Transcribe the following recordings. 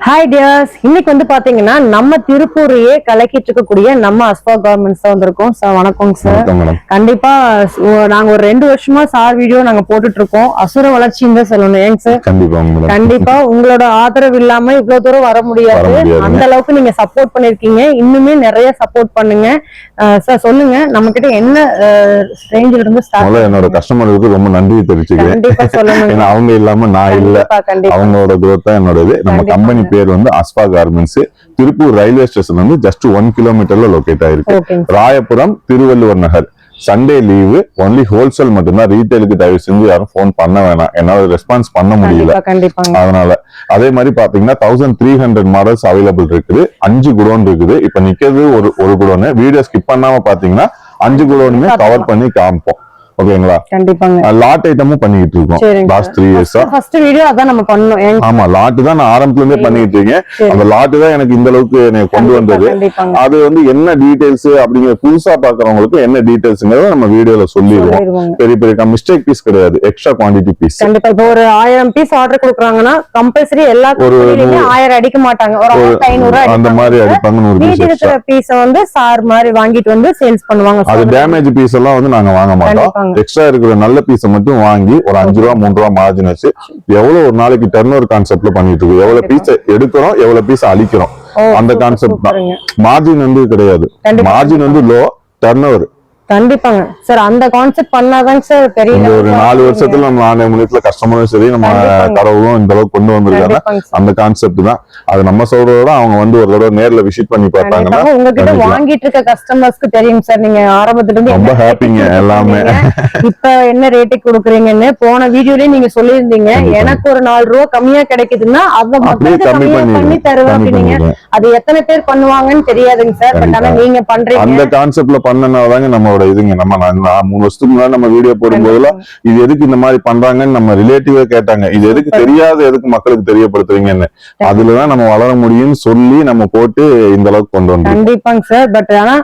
Hi dears, இன்னைக்கு வந்து பாத்தீங்கன்னா நம்ம திருப்பூரையே கலக்கிட்டு இருக்கக்கூடிய நம்ம அஸ்வா கார்மெண்ட்ஸ் தான் வந்திருக்கோம். சார் வணக்கம் சார். கண்டிப்பா நாங்க ஒரு 2 வருஷமா சார் வீடியோ நாங்க போட்டுட்டு இருக்கோம். அசுர வளர்ச்சின்னு தான் சொல்லணும். ஏங்க சார்? கண்டிப்பா உங்களோட ஆதரவு இல்லாம இவ்வளவு தூரம் வர முடியாது. அந்த அளவுக்கு நீங்க சப்போர்ட் பண்ணிருக்கீங்க. இன்னுமே நிறைய சப்போர்ட் பண்ணுங்க. சார் சொல்லுங்க, நம்ம கிட்ட என்ன ரேஞ்சில இருந்து ஸ்டார்ட்? என்னோட கஸ்டமருக்கு ரொம்ப நன்றி தெரிவிச்சுக்கிறேன். கண்டிப்பா சொல்லுங்க. ஏன்னா அவங்க இல்லாம நான் இல்ல. அவங்களோட growth தான் என்னோடது. நம்ம கம்பெனி பேர் வந்து அஸ்வா கார்மெண்ட்ஸ். திருப்பூர் ரயில்வே ஸ்டேஷன் வந்து ஜஸ்ட் 1 கிலோமீட்டர்ல லொகேட் ஆயிருக்கு. ராயபுரம் திருவள்ளுவர் நகர். சண்டே லீவு, ஒன்லி ஹோல்சேல் மட்டும்தான். ரீட்டைலுக்கு தயவு செஞ்சு யாரும் போன் பண்ண வேணாம், என்னால ரெஸ்பான்ஸ் பண்ண முடியல. அதனால அதே மாதிரி பாத்தீங்கன்னா 1300 மாடல்ஸ் அவைலபிள் இருக்குது. 5 குடோன் இருக்குது. இப்ப நிக்கிறது ஒரு குடோன். வீடியோ ஸ்கிப் பண்ணாம பாத்தீங்கன்னா 5 குடோனுமே கவர் பண்ணி காமிப்போம். ஓகேங்களா? கண்டிப்பாங்க. லாட் ஐட்டமும் பண்ணிட்டு இருக்கோம் லாஸ்ட் 3 இயர்ஸா. ஃபர்ஸ்ட் வீடியோ அதான் நம்ம பண்ணோம். ஆமா, லாட் தான் நான் ஆரம்பத்துல இருந்தே பண்ணிட்டு இருக்கேன். அந்த லாட் தான் எனக்கு இந்த அளவுக்கு எனக்கு கொண்டு வந்தது. அது வந்து என்ன டீடைல்ஸ் அப்படிங்கிற புதுசா பாக்குறவங்களுக்கு என்ன டீடைல்ஸ்ங்கறத நம்ம வீடியோல சொல்லிடுவோம். பெரிய பெரிய மிஸ்டேக் பீஸ் கிடையாது, எக்ஸ்ட்ரா குவாண்டிட்டி பீஸ். கண்டிப்பா இப்போ ஒரு 1000 பீஸ் ஆர்டர் கொடுக்குறாங்கன்னா கம்பல்சரி எல்லா கம்பெனிலயுமே 1000 அடிக்க மாட்டாங்க. ஒரு 500 அந்த மாதிரி அடிப்பாங்க. 100 பீஸ் பீஸ் வந்து சார் மாதிரி வாங்கிட்டு வந்து சேல்ஸ் பண்ணுவாங்க. அது டேமேஜ் பீஸ் எல்லாம் வந்து நாங்க வாங்க மாட்டோம். எக்ஸ்ட்ரா இருக்கிற நல்ல பீஸை மட்டும் வாங்கி ஒரு 5 ரூபா 3 ரூபா மார்ஜின் வச்சு எவ்வளவு ஒரு நாளைக்கு டர்ன் ஓவர் கான்செப்ட்ல பண்ணிட்டு இருக்கோம். எவ்வளவு பீஸ் எடுக்கிறோம், எவ்வளவு பீஸ் அழிக்கிறோம், அந்த கான்செப்ட் தான். மார்ஜின் வந்து கிடையாது. மார்ஜின் வந்து லோ, டர்ன் ஓவர். கண்டிப்பாங்க சார். அந்த கான்செப்ட் பண்ணாதாங்க சார் பெரிய ஒரு 4 வருஷத்துல நம்ம ஆன்லைன் மூலத்துல கஸ்டமரும் சரி நம்ம கடவுளும் இந்த அளவுக்கு கொண்டு வந்திருக்காங்க. அந்த கான்செப்ட் தான். அது நம்ம சொல்றதோட அவங்க வந்து ஒரு தடவை நேர்ல விசிட் பண்ணி பார்த்தாங்கன்னா உங்ககிட்ட வாங்கிட்டு இருக்க கஸ்டமர்ஸ்க்கு தெரியும் சார். நீங்க ஆரம்பத்துல இருந்து ரொம்ப ஹாப்பிங்க எல்லாமே. இப்ப என்ன ரேட்டுக்கு கொடுக்குறீங்கன்னு போன வீடியோலயே நீங்க சொல்லியிருந்தீங்க. எனக்கு ஒரு 4 ரூபா கம்மியா கிடைக்குதுன்னா அதை மக்களுக்கு கம்மியா பண்ணி தருவேன் அப்படின்னீங்க. அது எத்தனை பேர் பண்ணுவாங்கன்னு தெரியாதுங்க சார். பட் ஆனா நீங்க பண்றீங்க. அந்த கான்செப்ட்ல பண்ணனாலதாங்க நம்ம இதுங்க. நம்ம 3 வருஷத்துக்கு முன்னாடி நம்ம வீடியோ போடும் போதுல இது எதுக்கு இந்த மாதிரி பண்றாங்கன்னு நம்ம ரிலேட்டிவா கேட்டாங்க. இது எதுக்கு தெரியாது, எதுக்கு மக்களுக்கு தெரியப்படுத்துறீங்கன்னு. அதுலதான் நம்ம வளர முடியும்னு சொல்லி நம்ம போட்டு இந்த அளவுக்கு கொண்டு வந்தோம். கண்டிப்பாங்க சார். பட் ஆனா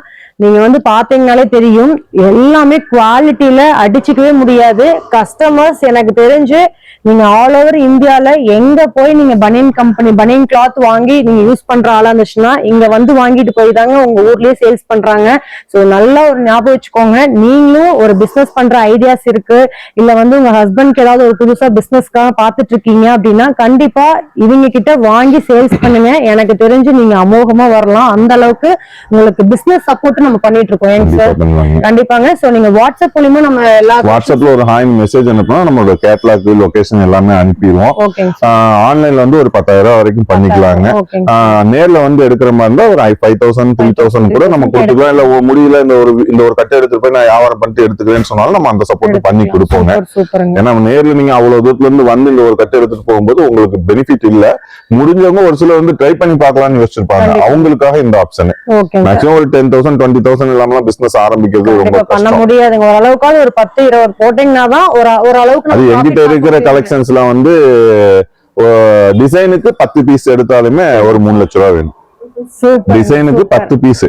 நீங்க வந்து பாத்தீங்கன்னாலே தெரியும், எல்லாமே குவாலிட்டியில அடிச்சுக்கவே முடியாது. கஸ்டமர்ஸ் எனக்கு தெரிஞ்சு நீங்க ஆல் ஓவர் இந்தியால எங்க போய் நீங்க பனியன் கம்பெனி பனியன் கிளாத் வாங்கி நீங்க யூஸ் பண்ற ஆளா இருந்துச்சுன்னா இங்க வந்து வாங்கிட்டு போய் தாங்க உங்க ஊர்லயே சேல்ஸ் பண்றாங்க. சோ நல்லா ஒரு ஞாபகம் வச்சுக்கோங்க. நீங்களும் ஒரு பிசினஸ் பண்ற ஐடியாஸ் இருக்கு, இல்ல வந்து உங்க ஹஸ்பண்ட்க்கு ஏதாவது ஒரு புதுசா பிசினஸ்க்காக பாத்துட்டு இருக்கீங்க அப்படின்னா கண்டிப்பா இவங்க கிட்ட வாங்கி சேல்ஸ் பண்ணுங்க. எனக்கு தெரிஞ்சு நீங்க அமோகமா வரலாம். அந்த அளவுக்கு உங்களுக்கு பிசினஸ் சப்போர்ட் நம்ம பண்ணிட்டு இருக்கோம் சார். கண்டிப்பாங்க. சோ நீங்க வாட்ஸ்அப் மூலமா நம்ம எல்லா வாட்ஸ்அப்ல ஒரு ஹாய் மெசேஜ் அனுப்புனா நம்மளோட கேட்டலாக் லொகேஷன் எல்லாமே அனுப்பிடுவோம். ஆன்லைன்ல வந்து ஒரு 10,000 ரூபாய் வரைக்கும் பண்ணிக்கலாங்க. நேர்ல வந்து எடுக்கிற மாதிரி இருந்தா ஒரு 5,000 3,000 கூட நம்ம கொடுத்துக்கலாம். இல்ல முடியல இந்த ஒரு கட்டை எடுத்துட்டு போய் நான் வியாபாரம் பண்ணிட்டு எடுத்துக்கிறேன்னு சொன்னாலும் நம்ம அந்த சப்போர்ட் பண்ணி கொடுப்போங்க. ஏன்னா நேர்ல நீங்க அவ்வளவு தூரத்துல இருந்து வந்து இந்த ஒரு கட்டை எடுத்துட்டு போகும்போது உங்களுக்கு பெனிஃபிட் இல்ல. முடிஞ்சவங்க ஒரு சிலர் வந்து ட்ரை பண்ணி பார்க்கலாம்னு யோசிச்சிருப்பாங்க. அவங்களுக்காக இந்த ஆப்ஷன். மேக்ஸிமம் ஒரு 10,000 20,000 இல்லாம பிசினஸ் ஆரம்பிக்கிறது ரொம்ப பண்ண முடியாதுங்க. ஓரளவுக்கு ஒரு 10-20 போட்டீங்கன்னா தான் ஒரு அளவுக்கு அது எங்கிட்ட இருக்கிற கலெக்ஷன்ஸ்ல வந்து டிசைனுக்கு 10 பீஸ் எடுத்தாலுமே ஒரு 3 லட்சம் ரூபாய் வேணும். டிசைனுக்கு 10 பீஸ்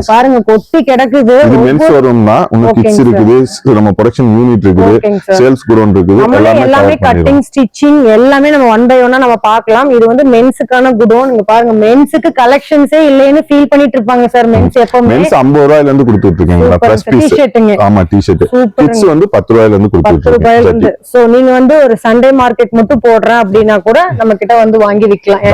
பாருங்க கொட்டி கிடக்குது. இது மென்ஸ் வரும்னா இன்னும் கிட்ஸ் இருக்குது, நம்ம ப்ரொடக்ஷன் யூனிட் இருக்குது, சேல்ஸ் குடோன் இருக்குது. எல்லாமே கட்டிங் ஸ்டிச்சிங் எல்லாமே நம்ம ஒன் பை ஒன்னா நம்ம பார்க்கலாம். இது வந்து மென்ஸுக்கான குடோன். இங்க பாருங்க, மென்ஸுக்கு கலெக்ஷன்ஸே இல்லைன்னு ஃபீல் பண்ணிட்டு இருப்பாங்க சார். மென்ஸ் எப்பவுமே மென்ஸ் 50 ரூபாயில இருந்து கொடுத்துட்டு இருக்கீங்களா பிளஸ் பீஸ்? ஆமா, டி-ஷர்ட் கிட்ஸ் வந்து 10 ரூபாயில இருந்து கொடுத்துட்டு இருக்கீங்க. சோ நீங்க வந்து ஒரு சண்டே மார்க்கெட் மட்டும் போடுறேன் அப்படின்னா கூட நம்ம கிட்ட வந்து வாங்கி விக்கலாம்.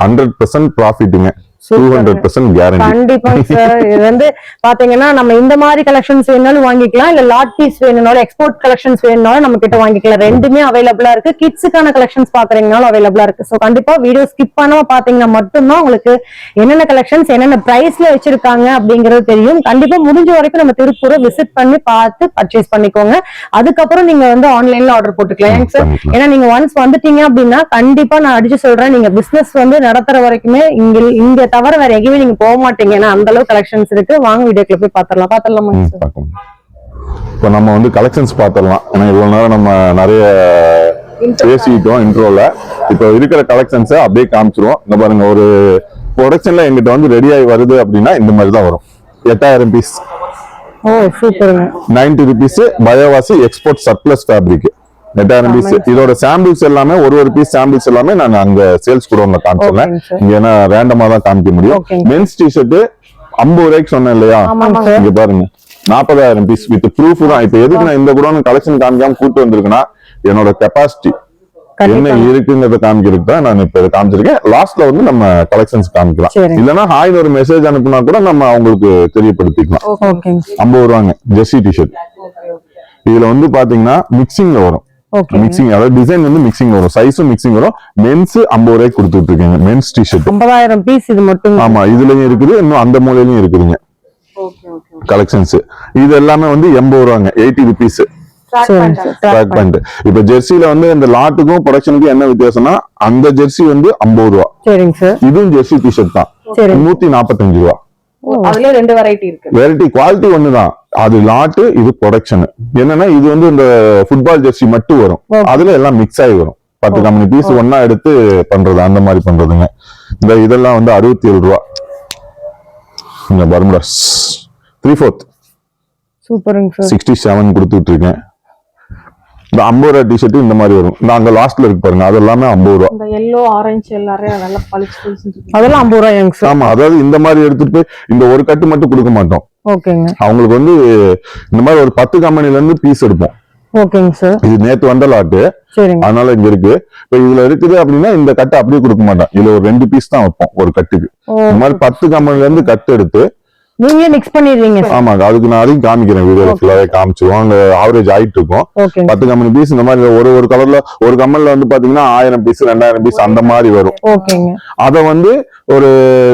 100% ப்ராஃபிட்டுங்க. 200% கேரண்டி. கண்டிப்பா சார். இது வந்து பாத்தீங்கன்னா நம்ம இந்த மாதிரி கலெக்ஷன்ஸ் வேணாலும் வாங்கிக்கலாம், இல்ல லாட் பீஸ் வேணும்னாலும் எக்ஸ்போர்ட் கலெக்ஷன்ஸ் வேணும்னாலும் நம்ம கிட்ட வாங்கிக்கலாம். ரெண்டுமே அவைலபிளா இருக்கு. கிட்ஸுக்கான கலெக்ஷன்ஸ் பாக்குறீங்கனாலும் அவைலபிளா இருக்கு. சோ கண்டிப்பா வீடியோ ஸ்கிப் பண்ணாம பாத்தீங்கன்னா மட்டும்தான் உங்களுக்கு என்னென்ன கலெக்ஷன்ஸ் என்னென்ன பிரைஸ்ல வச்சிருக்காங்க அப்படிங்கறது தெரியும். கண்டிப்பா முடிஞ்ச வரைக்கும் நம்ம திருப்பூரை விசிட் பண்ணி பார்த்து பர்ச்சேஸ் பண்ணிக்கோங்க. அதுக்கப்புறம் நீங்க வந்து ஆன்லைன்ல ஆர்டர் போட்டுக்கலாம் சார். ஏன்னா நீங்க ஒன்ஸ் வந்துட்டீங்க அப்படின்னா கண்டிப்பா நான் அடிச்சு சொல்றேன், நீங்க பிசினஸ் வந்து நடத்துற வரைக்குமே இங்க தவிர வேற எங்கேயுமே நீங்க போக மாட்டீங்க. ஏன்னா அந்த அளவுக்கு கலெக்ஷன்ஸ் இருக்கு. வாங்க வீடியோக்குள்ள போய் பாத்திரலாமா? இப்ப நம்ம வந்து கலெக்ஷன்ஸ் பாத்திரலாம். ஏன்னா இவ்வளவு நேரம் நம்ம நிறைய பேசிட்டோம் இன்ட்ரோல. இப்ப இருக்கிற கலெக்ஷன்ஸ் அப்படியே காமிச்சிருவோம். இந்த பாருங்க, ஒரு ப்ரொடக்ஷன்ல எங்கிட்ட வந்து ரெடி ஆகி வருது அப்படின்னா இந்த மாதிரி தான் வரும். 8000 பீஸ். ஓ சூப்பருங்க. 90 rupees bio wash export surplus fabric. 8000 piece. இதோட சாம்பிள்ஸ் எல்லாமே ஒரு பீஸ் சாம்பிள்ஸ் எல்லாமே நான் அங்க சேல்ஸ் குடோன்ல காமிச்சிடறேன். இங்க ஏன்னா ரேண்டமா தான் காமிக்க முடியும். மென்ஸ் டிஷர்ட் 50 ரூபாய்க்கு சொன்னேன் இல்லையா, இங்க பாருங்க 40,000 பீஸ் வித் ப்ரூஃப் தான். இப்ப எதுக்கு நான் இந்த குடோன் கலெக்ஷன் காமிக்காம கூட்டு வந்திருக்கேன்னா, என்னோட கெப்பாசிட்டி என்ன இருக்குங்கிறத காமிக்கிறதுக்கு தான் நான் இப்ப காமிச்சிருக்கேன். லாஸ்ட்ல வந்து நம்ம கலெக்ஷன்ஸ் காமிக்கலாம். இல்லன்னா ஹாய்னு ஒரு மெசேஜ் அனுப்புனா கூட நம்ம அவங்களுக்கு தெரியப்படுத்திக்கலாம். 50 ரூபாங்க ஜெர்சி டிஷர்ட். இதுல வந்து பாத்தீங்கன்னா மிக்சிங்ல வரும். மிக்சிங் அதாவது டிசைன் வந்து மிக்சிங் வரும், சைஸும் மிக்சிங் வரும். மென்ஸ் 50 ரூபாய்க்கு கொடுத்துட்டு இருக்கீங்க மென்ஸ் டிஷர்ட். 50,000 பீஸ் இது மட்டும். ஆமா, இதுலயும் இருக்குது, இன்னும் அந்த மூலையிலயும் இருக்குதுங்க கலெக்ஷன்ஸ். இது எல்லாமே வந்து 80 ரூபாங்க, 80 ருபீஸ். இப்ப ஜெர்சில வந்து இந்த லாட்டுக்கும் ப்ரொடக்ஷனுக்கும் என்ன வித்தியாசம்னா, அந்த ஜெர்சி வந்து 50 ரூபா, இதுவும் ஜெர்சி டிஷர்ட் தான் 145 ரூபா. அதுல 2 வெரைட்டி இருக்கு. வெரைட்டி குவாலிட்டி ஒண்ணுதான், அது லாட்டு இது ப்ரொடக்ஷன். என்னன்னா இது வந்து இந்த ஃபுட்பால் ஜெர்சி மட்டும் வரும், அதுல எல்லாம் மிக்ஸ் ஆகி வரும். 10 கம்பெனி பீஸ் ஒன்னா எடுத்து பண்றது, அந்த மாதிரி பண்றதுங்க. இந்த இதெல்லாம் வந்து 67 ரூபா. இந்த பர்முடாஸ் 3/4 சூப்பருங்க 67 கொடுத்துட்டு இருக்கேன். இந்த 50 ரூபா டிஷர்ட் இந்த மாதிரி வரும். இந்த அங்க லாஸ்ட்ல இருக்கு பாருங்க, அது எல்லாமே 50 ரூபா. இந்த yellow ஆரஞ்சு எல்லாரும் நல்லா பளிச்சு அதெல்லாம் 50 ரூபாய்ங்க சார். ஆமா, அதாவது இந்த மாதிரி எடுத்துட்டு போய் இந்த ஒரு கட்டு மட்டும் கொடுக்க மாட்டோம். ஓகேங்க. அவங்களுக்கு வந்து இந்த மாதிரி ஒரு 10 கம்பெனில இருந்து பீஸ் எடுப்போம். ஓகேங்க சார். இது நேத்து வந்த லாட்டு, அதனால இங்க இருக்கு. இப்ப இதுல இருக்குது அப்படின்னா இந்த கட்டு அப்படியே கொடுக்க மாட்டோம், இதுல ஒரு 2 பீஸ் தான் வைப்போம் ஒரு கட்டுக்கு. இந்த மாதிரி 10 கம்பெனில இருந்து கட்டு எடுத்து நீங்க மிக்ஸ் பண்ணிடுவீங்க. ஆமா, அதுக்கு நான் அதையும் காமிக்கிறேன், வீடியோல ஃபுல்லாவே காமிச்சிருவோம். அங்க ஆவரேஜ் ஆயிட்டு இருக்கும். 10 கம்பெனி பீஸ் இந்த மாதிரி ஒரு கலர்ல ஒரு கம்பெனில வந்து பாத்தீங்கன்னா 1000 பீஸ் 2000 பீஸ் அந்த மாதிரி வரும். அத வந்து ஒரு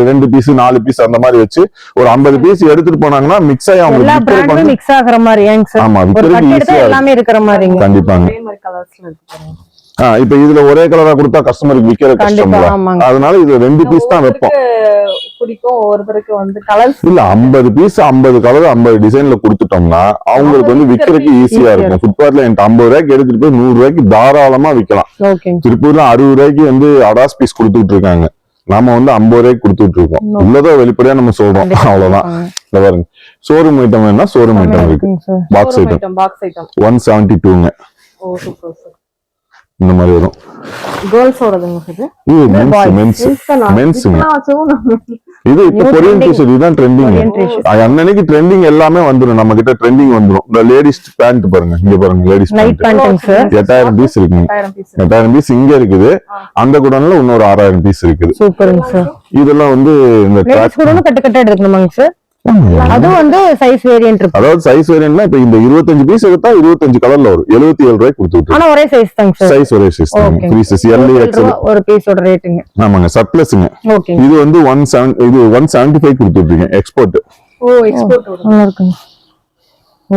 2 பீஸ் 4 பீஸ் அந்த மாதிரி வச்சு ஒரு 50 பீஸ் எடுத்துட்டு போனாங்கன்னா மிக்ஸ் ஆகி அவங்க மிக்ஸ் ஆகுற மாதிரி. ஆமா, எல்லாமே இருக்கிற மாதிரி. கண்டிப்பாங்க. இப்ப இதுல ஒரே கலரா கொடுத்தா கஸ்டமருக்கு விக்கிற கஷ்டம், அதனால இது 2 பீஸ் தான் வைப்போம். பிடிக்கும் ஒருத்தருக்கு வந்து கலர்ஸ் இல்ல 50 பீஸ் 50 கலர் 50 டிசைன்ல கொடுத்துட்டோம்னா அவங்களுக்கு வந்து விக்கிறதுக்கு ஈஸியா இருக்கும். ஃபுட்பாத்ல எனக்கு 50 ரூபாய்க்கு எடுத்துட்டு போய் 100 ரூபாய்க்கு தாராளமா விக்கலாம். திருப்பூர்ல 60 ரூபாய்க்கு வந்து அடாஸ் பீஸ் கொடுத்துட்டு இருக்காங்க, நாம வந்து 50 ரூபாய்க்கு கொடுத்துட்டு இருக்கோம். உள்ளதோ வெளிப்படையா நம்ம சொல்றோம், அவ்வளவுதான். இந்த பாருங்க, ஷோரூம் ஐட்டம் வேணா ஷோரூம் ஐட்டம் இருக்கு. பாக்ஸ் ஐட்டம் 172ங்க. இந்த மாதிரி வரும். இது இப்ப கொரியன் டிஷர்ட் இதுதான் ட்ரெண்டிங். அன்னைக்கு ட்ரெண்டிங் எல்லாமே வந்துடும், நம்ம கிட்ட ட்ரெண்டிங் வந்துடும். இந்த லேடிஸ் பேண்ட் பாருங்க, இங்க பாருங்க லேடிஸ் பேண்ட் 8000 பீஸ் இருக்கு. 8000 பீஸ் இங்க இருக்குது, அந்த குடோன்ல இன்னொரு 6000 பீஸ் இருக்குது. இதெல்லாம் வந்து இந்த கட்டு கட்ட எடுக்கணுமாங்க சார்? அது வந்து சைஸ் வேரியன்ட் இருக்கு. அதாவது சைஸ் வேரியன்ட்னா இப்ப இந்த 25 பீஸ் எடுத்தா 25 கலர்ல வரும், 77 ரூபாய்க்கு கொடுத்துட்டு. ஆனா ஒரே சைஸ் தாங்க சார். சைஸ் ஒரே சைஸ் தான். 3 L XL ஒரு பீஸோட ரேட்டுங்க. ஆமாங்க, சர்ப்ளஸ்ங்க. இது வந்து 175 கொடுத்துட்டு இருக்கேன். எக்ஸ்போர்ட். எக்ஸ்போர்ட் நல்லா இருக்குங்க.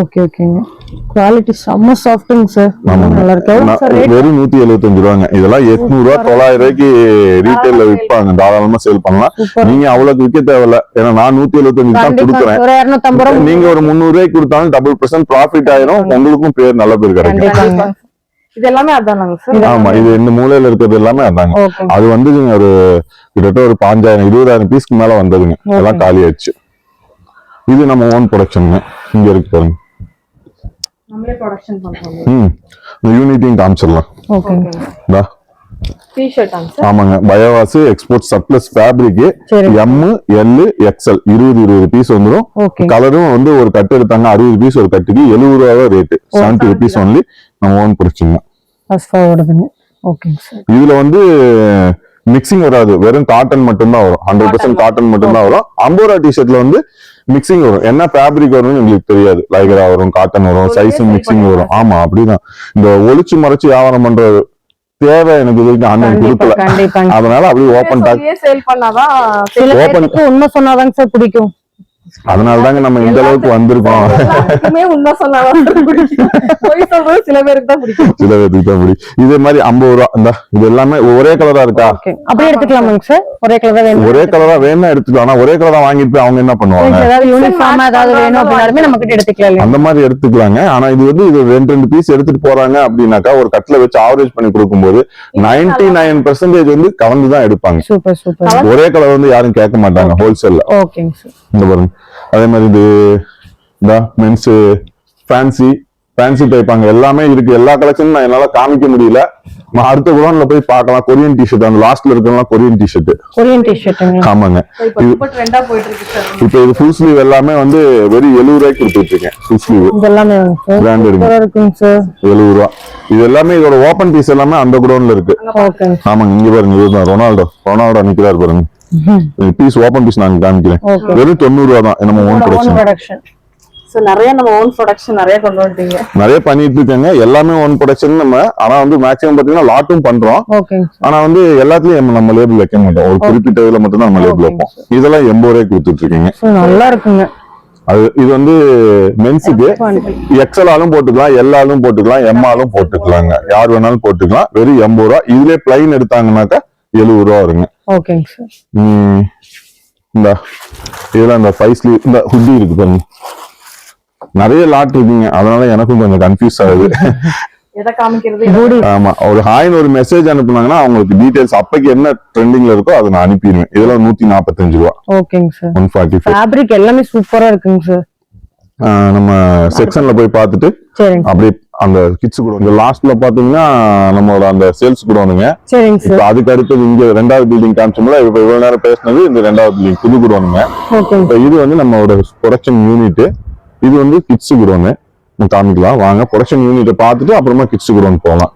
ஓகேங்க. குவாலிட்டி செம்ம சாஃப்ட்ங்க சார். நல்லா இருக்கு. வெறும் 175 ரூபாங்க. இதெல்லாம் 800 ரூபா 900 ரூபாய்க்கு ரீட்டைல்ல விற்பாங்க, தாராளமா சேல் பண்ணலாம். நீங்க அவ்வளவுக்கு விற்க தேவையில்ல, ஏன்னா நான் 175 தான் கொடுக்குறேன். நீங்க ஒரு 300 ரூபாய்க்கு கொடுத்தாலும் 10% ப்ராஃபிட் ஆயிரும், உங்களுக்கும் பேர் நல்ல பேர் கிடைக்கும். இது எல்லாமே அதானாங்க சார்? ஆமா, இது இந்த மூலையில இருக்கிறது எல்லாமே அதாங்க. அது வந்து ஒரு கிட்டத்தட்ட ஒரு 5000 20,000 பீஸ்க்கு மேல வந்ததுங்க, எல்லாம் காலி ஆயிடுச்சு. இது நம்ம ஓன் ப்ரொடக்ஷனுங்க. இங்க இருக்கு பாருங்க, நம்மளே ப்ரொடக்ஷன் பண்றோம். யூனிட்டிங் காமிச்சிடலாம். ஓகேங்க. T-shirt answer. ஆமாங்க, bio wash export surplus fabric M L XL 20 piece வந்துரும். கலரும் வந்து ஒரு கட்டு எடுத்தாங்க 60 பீஸ் ஒரு கட்டுக்கு 70 ரூபா ரேட், 70 rupees ஒன்லி. நம்ம ஓன் ப்ரொடக்ஷன். இதுல வந்து மிக்சிங் வராது, வெறும் காட்டன் மட்டும் தான் வரும். 100% காட்டன் மட்டும் தான் வரும். 50 ரூபா டிஷர்ட்ல வந்து மிக்சிங் வரும். என்ன ஃபேப்ரிக் வரும்னு உங்களுக்கு தெரியாது, லைக்ரா வரும், காட்டன் வரும், சைஸும் மிக்சிங் வரும். ஆமா, அப்படிதான். இந்த ஒளிச்சு மறைச்சு வியாபாரம் பண்ற தேவை எனக்கு இதுக்கு அண்ணன் கொடுக்கல, அதனால அப்படியே ஓபன் டாக் சேல் பண்ணாதான் உண்மை சொன்னாதாங்க சார் பிடிக்கும். அதனாலதாங்க நம்ம இந்த அளவுக்கு வந்திருக்கோம். உண்மை சொன்னாதான் சில பேருக்கு தான் பிடிக்கும், சில பேருக்கு தான் பிடிக்கும். இதே மாதிரி 50 ரூபா. இந்த இது எல்லாமே ஒரே கலரா இருக்கா? அப்படியே எடுத்துக்கலாமாங்க சார்? ஒரே கலரா வேணும், ஒரே கலரா வேணா எடுத்துக்கலாம். ஆனா ஒரே கலரா வாங்கிட்டு போய் அவங்க என்ன பண்ணுவாங்க, யூனிஃபார்மா ஏதாவது வேணும் அப்படினாலுமே நம்ம கிட்ட எடுத்துக்கலாம். அந்த மாதிரி எடுத்துக்கலாங்க. ஆனா இது வந்து இது 2 பீஸ் எடுத்துட்டு போறாங்க அப்படின்னாக்கா ஒரு கட்ல வச்சு ஆவரேஜ் பண்ணி கொடுக்கும்போது 99% வந்து கலந்துதான் எடுப்பாங்க. Super super. ஒரே கலர் வந்து யாரும் கேட்க மாட்டாங்க ஹோல்சேல்ல. ஓகேங்க சார். இந்த பாருங்க, அதே மாதிரி இது மென்ஸ் ஃபேன்சி ஃபேன்சி டைப் அங்க எல்லாமே இருக்கு. எல்லா கலெக்ஷனும் நான் என்னால காமிக்க முடியல. நம்ம அடுத்த குடோன்ல போய் பார்க்கலாம். கொரியன் டிஷர்ட் அந்த லாஸ்ட்ல இருக்கலாம், கொரியன் டிஷர்ட். கொரியன் டிஷர்ட் ஆமாங்க. இப்ப ட்ரெண்டா போயிட்டு இருக்கு சார். இப்போ இது ஃபுல் ஸ்லீவ் எல்லாமே வந்து வெறும் 70 ரூபாய்க்கு கொடுத்துட்டு இருக்கேன். ஃபுல் ஸ்லீவ் இதெல்லாமே பிராண்டட் இருக்குங்க சார். 70 ரூபா. இது எல்லாமே இதோட ஓபன் பீஸ் எல்லாமே அந்த குடோன்ல இருக்கு. ஓகே. ஆமாங்க. இங்க பாருங்க, இதுதான் ரொனால்டோ நிக்கிறாரு பாருங்க. பீஸ் ஓபன் பீஸ் நான் காமிக்கிறேன். வெறும் 90 ரூபா தான். நம்ம ஓன் ப்ரொடக்ஷன். சோ நிறைய நம்ம ஓன் ப்ரொடக்ஷன் நிறைய கொண்டு வந்துட்டீங்க. நிறைய பண்ணிட்டு இருக்காங்க. எல்லாமே ஓன் ப்ரொடக்ஷன். நம்ம ஆனா வந்து மேக்ஸிமம் பாத்தீங்கன்னா லாட்டும் பண்றோம். ஆனா வந்து எல்லாத்துலயும் நம்ம லேபிள் வைக்க மாட்டோம். ஒரு குறிப்பிட்ட இதுல மட்டும் தான் நம்ம லேபிள் வைப்போம். இதெல்லாம் 80 ரூபாய்க்கு கொடுத்துட்டு இருக்கீங்க. நல்லா இருக்குங்க. அது இது வந்து மென்ஸுக்கு எக்ஸல் ஆலும் போட்டுக்கலாம், எல் ஆலும் போட்டுக்கலாம், எம் ஆலும் போட்டுக்கலாங்க. யார் வேணாலும் போட்டுக்கலாம். வெறும் 80 ரூபா. இதுல பிளைன் எடுத்தாங்கன்னாக்கா 70 ரூபா வருங்க. ஓகேங்க சார். இந்த இதெல்லாம் இந்த 5 ஸ்லீவ் இந்த ஹுட்டி இருக்கு பாருங்க. நிறைய லாட் இருக்குங்க. அதனால எனக்கும் கொஞ்சம் கன்ஃபியூஸ் ஆகுது. எதை காமிக்கிறது? ஆமா, ஒரு ஹாய்னு ஒரு மெசேஜ் அனுப்புனாங்கன்னா அவங்களுக்கு டீடைல்ஸ் அப்பக்கு என்ன ட்ரெண்டிங்ல இருக்கோ அதை நான் அனுப்பிடுவேன். இதெல்லாம் 145 ரூபா. ஓகேங்க சார். 145. ஃபேப்ரிக் எல்லாமே சூப்பரா இருக்குங்க சார். நம்ம செக்ஷன்ல போய் பார்த்துட்டு அப்படியே அந்த கிட்ஸ் கூட இந்த லாஸ்ட்ல பாத்தீங்கன்னா நம்மளோட அந்த சேல்ஸ் கூட வந்துங்க. சரிங்க சார். அதுக்கு அடுத்தது இங்க 2வது பில்டிங் காமிச்சோம்ல, இப்ப இவ்வளவு நேரம் பேசினது இந்த 2வது பில்டிங் புது கூட வந்துங்க. இது வந்து நம்மளோட ப்ரொடக்ஷன் யூனிட். இது வந்து கிட்ஸ் குடோனு காமிக்கலாம். வாங்க ப்ரொடக்ஷன் யூனிட்டை பார்த்துட்டு அப்புறமா கிட்ஸ் குடோன் போகலாம்.